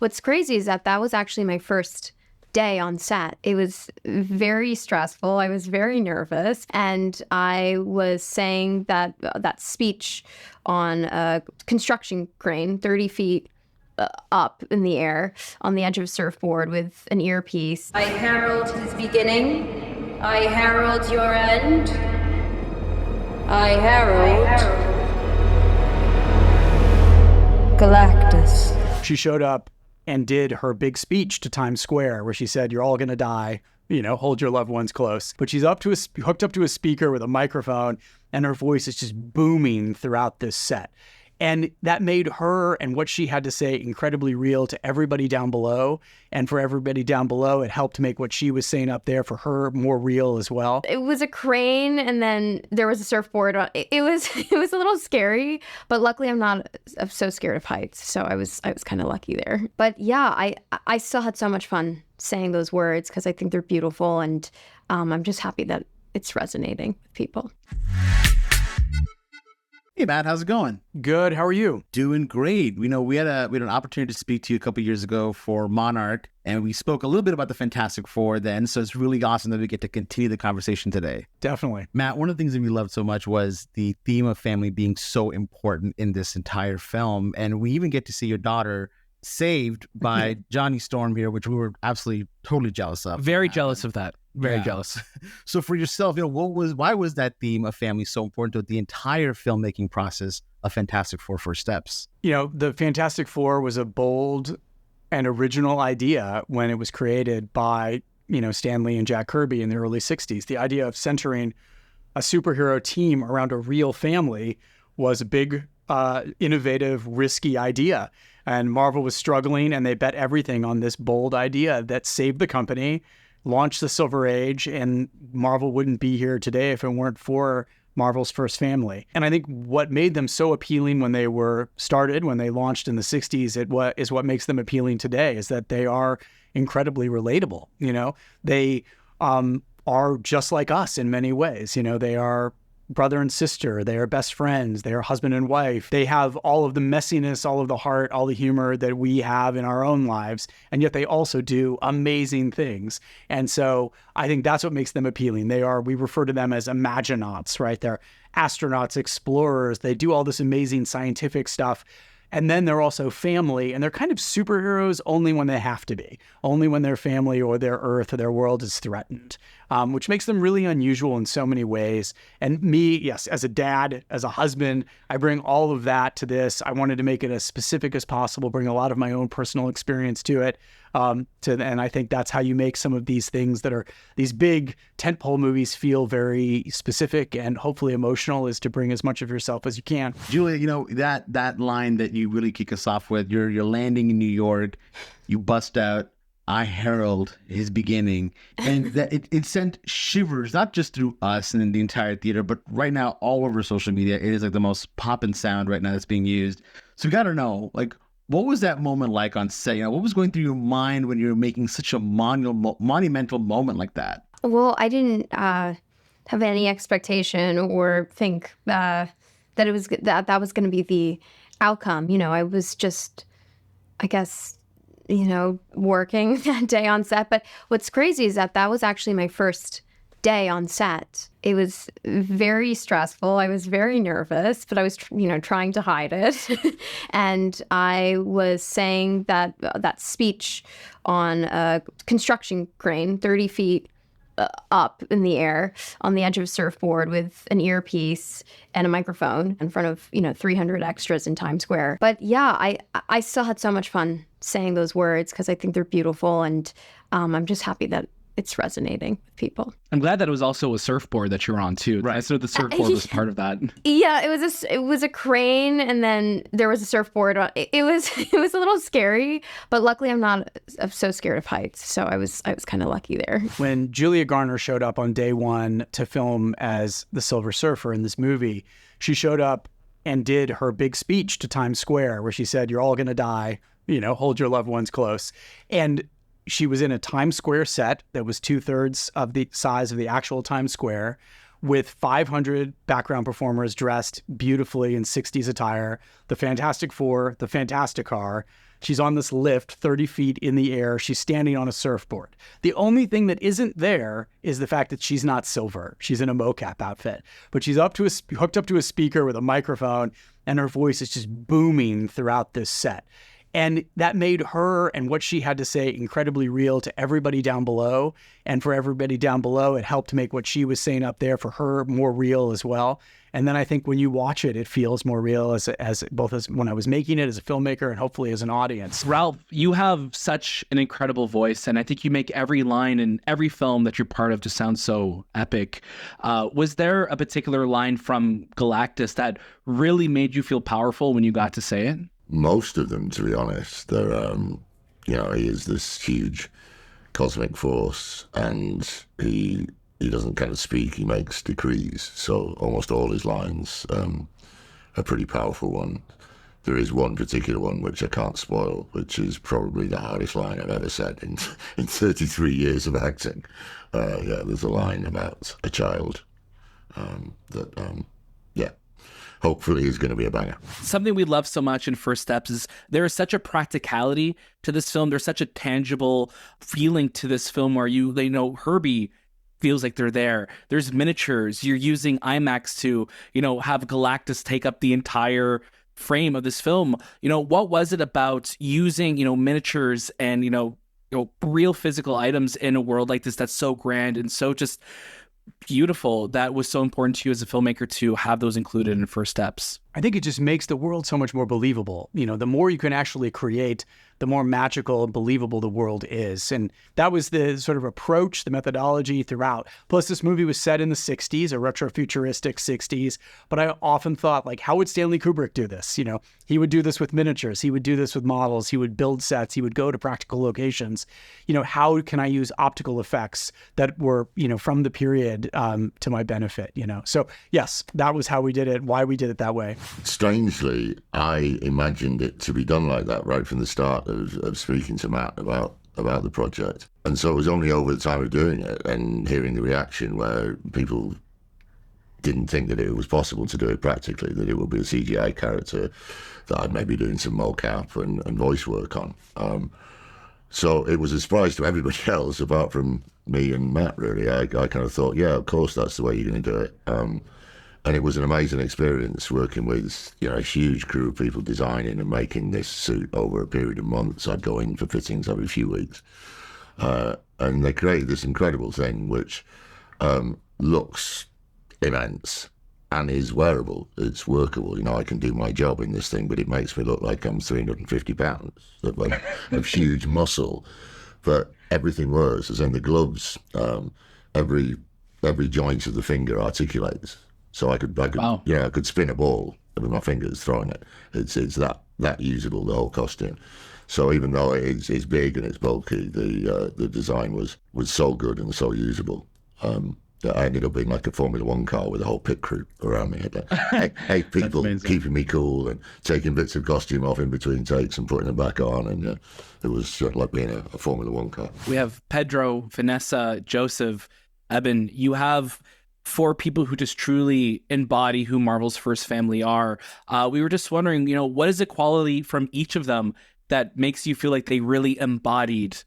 what's crazy is that that was actually my first day on set. It was very stressful. I was very nervous. And I was saying that speech on a construction crane, 30 feet up in the air on the edge of a surfboard with an earpiece. I herald his beginning. I herald your end. I herald Galactus. She showed up and did her big speech to Times Square where she said, "You're all going to die, hold your loved ones close." But she's hooked up to a speaker with a microphone, and her voice is just booming throughout this set. And that made her and what she had to say incredibly real to everybody down below. And for everybody down below, it helped make what she was saying up there for her more real as well. It was a crane, and then there was a surfboard. It was a little scary, but luckily I'm so scared of heights, so I was kind of lucky there. But yeah, I still had so much fun saying those words because I think they're beautiful, and I'm just happy that it's resonating with people. Hey, Matt, how's it going? Good. How are you? Doing great. We had an opportunity to speak to you a couple years ago for Monarch, and we spoke a little bit about the Fantastic Four then, so it's really awesome that we get to continue the conversation today. Definitely. Matt, one of the things that we loved so much was the theme of family being so important in this entire film, and we even get to see your daughter saved by Johnny Storm here, which we were absolutely totally jealous of. Very jealous of that. Very jealous. So for yourself, why was that theme of family so important to the entire filmmaking process of Fantastic Four First Steps? The Fantastic Four was a bold and original idea when it was created by, Stan Lee and Jack Kirby in the early 60s. The idea of centering a superhero team around a real family was a big, innovative, risky idea. And Marvel was struggling, and they bet everything on this bold idea that saved the company, launched the Silver Age, and Marvel wouldn't be here today if it weren't for Marvel's first family. And I think what made them so appealing when they launched in the 60s, is what makes them appealing today, is that they are incredibly relatable. They are just like us in many ways. They are brother and sister, they are best friends, they are husband and wife. They have all of the messiness, all of the heart, all the humor that we have in our own lives, and yet they also do amazing things. And so I think that's what makes them appealing. We refer to them as Imaginauts, right? They're astronauts, explorers, they do all this amazing scientific stuff. And then they're also family, and they're kind of superheroes only when they have to be, only when their family or their Earth or their world is threatened, which makes them really unusual in so many ways. And me, yes, as a dad, as a husband, I bring all of that to this. I wanted to make it as specific as possible, bring a lot of my own personal experience to it. And I think that's how you make some of these things that are these big tentpole movies feel very specific and hopefully emotional, is to bring as much of yourself as you can. Julia, that line that you really kick us off with, you're landing in New York, you bust out, "I herald his beginning," and that it sent shivers not just through us and in the entire theater, but right now all over social media. It is like the most poppin' sound right now that's being used. So we got to know, what was that moment like on set? What was going through your mind when you were making such a monumental moment like that? Well, I didn't have any expectation or think that it was that was going to be the outcome. I was just, I guess, working that day on set. But what's crazy is that was actually my first day on set. It was very stressful. I was very nervous, but I was, trying to hide it. And I was saying that speech on a construction crane, 30 feet up in the air on the edge of a surfboard with an earpiece and a microphone in front of 300 extras in Times Square. But yeah, I still had so much fun saying those words because I think they're beautiful, and I'm just happy that it's resonating with people. I'm glad that it was also a surfboard that you were on too. Right. So the surfboard was part of that. Yeah, it was a crane, and then there was a surfboard. It was a little scary, but luckily I'm so scared of heights, so I was kind of lucky there. When Julia Garner showed up on day one to film as the Silver Surfer in this movie, she showed up and did her big speech to Times Square where she said, "You're all going to die, hold your loved ones close." And she was in a Times Square set that was 2/3 of the size of the actual Times Square, with 500 background performers dressed beautifully in 60s attire, the Fantastic Four, the Fantastic Car, She's on this lift 30 feet in the air. She's standing on a surfboard. The only thing that isn't there is the fact that she's not silver. She's in a mocap outfit, but she's hooked up to a speaker with a microphone, and her voice is just booming throughout this set. And that made her and what she had to say incredibly real to everybody down below. And for everybody down below, it helped to make what she was saying up there for her more real as well. And then I think when you watch it, it feels more real as both as when I was making it as a filmmaker and hopefully as an audience. Ralph, you have such an incredible voice, and I think you make every line in every film that you're part of to sound so epic. Was there a particular line from Galactus that really made you feel powerful when you got to say it? Most of them, to be honest. They're, he is this huge cosmic force, and he doesn't kind of speak, he makes decrees. So almost all his lines are pretty powerful ones. There is one particular one which I can't spoil, which is probably the hardest line I've ever said in 33 years of acting. There's a line about a child hopefully is going to be a banger. Something we love so much in First Steps is there is such a practicality to this film. There's such a tangible feeling to this film where Herbie feels like they're there. There's miniatures. You're using IMAX to, have Galactus take up the entire frame of this film. What was it about using, miniatures and, real physical items in a world like this that's so grand and so just beautiful that was so important to you as a filmmaker to have those included in First Steps? I think it just makes the world so much more believable. The more you can actually create, the more magical and believable the world is. And that was the sort of approach, the methodology throughout. Plus, this movie was set in the 60s, a retro-futuristic 60s. But I often thought, how would Stanley Kubrick do this? He would do this with miniatures. He would do this with models. He would build sets. He would go to practical locations. How can I use optical effects that were, from the period to my benefit, So, yes, that was how we did it, why we did it that way. Strangely, I imagined it to be done like that right from the start of speaking to Matt about the project. And so it was only over the time of doing it and hearing the reaction where people didn't think that it was possible to do it practically, that it would be a CGI character that I'd maybe doing some mocap and voice work on. So it was a surprise to everybody else apart from me and Matt, really. I kind of thought, yeah, of course that's the way you're going to do it. And it was an amazing experience working with, a huge crew of people designing and making this suit over a period of months. I'd go in for fittings every few weeks. And they created this incredible thing which looks immense and is wearable. It's workable. I can do my job in this thing, but it makes me look like I'm 350 pounds of huge muscle. But everything works. As in the gloves, every joint of the finger articulates. So I could Wow. I could spin a ball with my fingers throwing it. It's that usable, the whole costume. So even though it's big and it's bulky, the design was so good and so usable that I ended up being like a Formula One car with a whole pit crew around me. Eight people keeping me cool and taking bits of costume off in between takes and putting them back on. And it was sort of like being a Formula One car. We have Pedro, Vanessa, Joseph, Eben. You have 4 people who just truly embody who Marvel's first family are. We were just wondering, what is the quality from each of them that makes you feel like they really embodied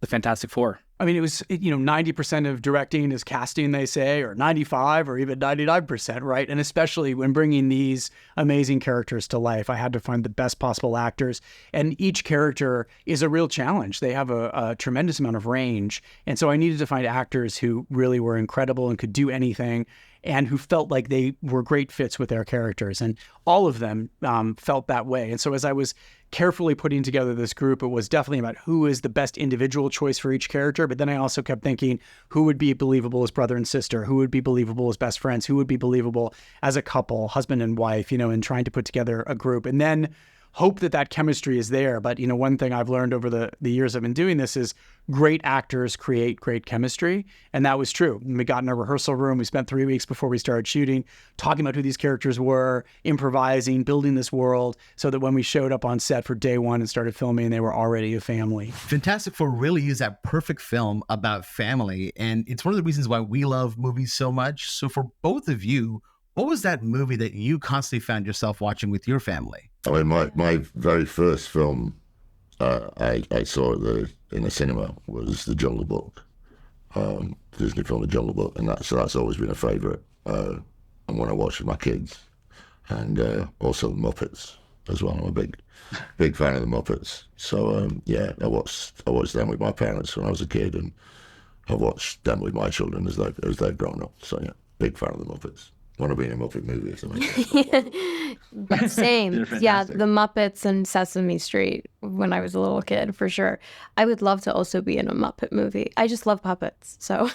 the Fantastic Four? I mean, it was, 90% of directing is casting, they say, or 95 or even 99%, right? And especially when bringing these amazing characters to life, I had to find the best possible actors. And each character is a real challenge. They have a tremendous amount of range. And so I needed to find actors who really were incredible and could do anything and who felt like they were great fits with their characters. And all of them felt that way. And so as I was carefully putting together this group, it was definitely about who is the best individual choice for each character. But then I also kept thinking who would be believable as brother and sister, who would be believable as best friends, who would be believable as a couple, husband and wife, and trying to put together a group. And then hope that chemistry is there. But, one thing I've learned over the years I've been doing this is great actors create great chemistry. And that was true. We got in a rehearsal room. We spent 3 weeks before we started shooting, talking about who these characters were, improvising, building this world so that when we showed up on set for day one and started filming, they were already a family. Fantastic Four really is that perfect film about family. And it's one of the reasons why we love movies so much. So for both of you, what was that movie that you constantly found yourself watching with your family? I mean, my very first film I saw in the cinema was The Jungle Book, Disney film The Jungle Book, and that's always been a favourite. And when I watch with my kids, and also the Muppets as well. I'm a big fan of the Muppets. So yeah, I watched them with my parents when I was a kid, and I watched them with my children as they've grown up. So yeah, big fan of the Muppets. Want to be in a Muppet movie or something. Same. Yeah, the Muppets and Sesame Street when I was a little kid, for sure. I would love to also be in a Muppet movie. I just love puppets, so.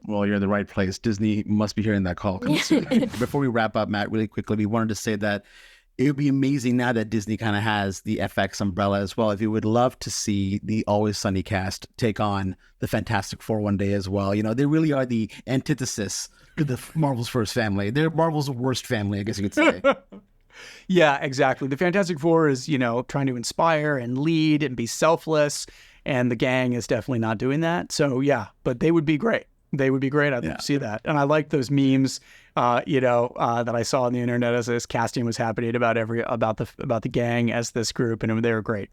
Well, you're in the right place. Disney must be hearing that call. Before we wrap up, Matt, really quickly, we wanted to say that it would be amazing now that Disney kind of has the FX umbrella as well. If you would love to see the Always Sunny cast take on the Fantastic Four one day as well. You know, they really are the antithesis to the Marvel's first family. They're Marvel's worst family, I guess you could say. Yeah, exactly. The Fantastic Four is, trying to inspire and lead and be selfless. And the gang is definitely not doing that. So yeah, but they would be great. They would be great. I'd love to see that. And I like those memes, that I saw on the internet as this casting was happening about the gang as this group, and they were great.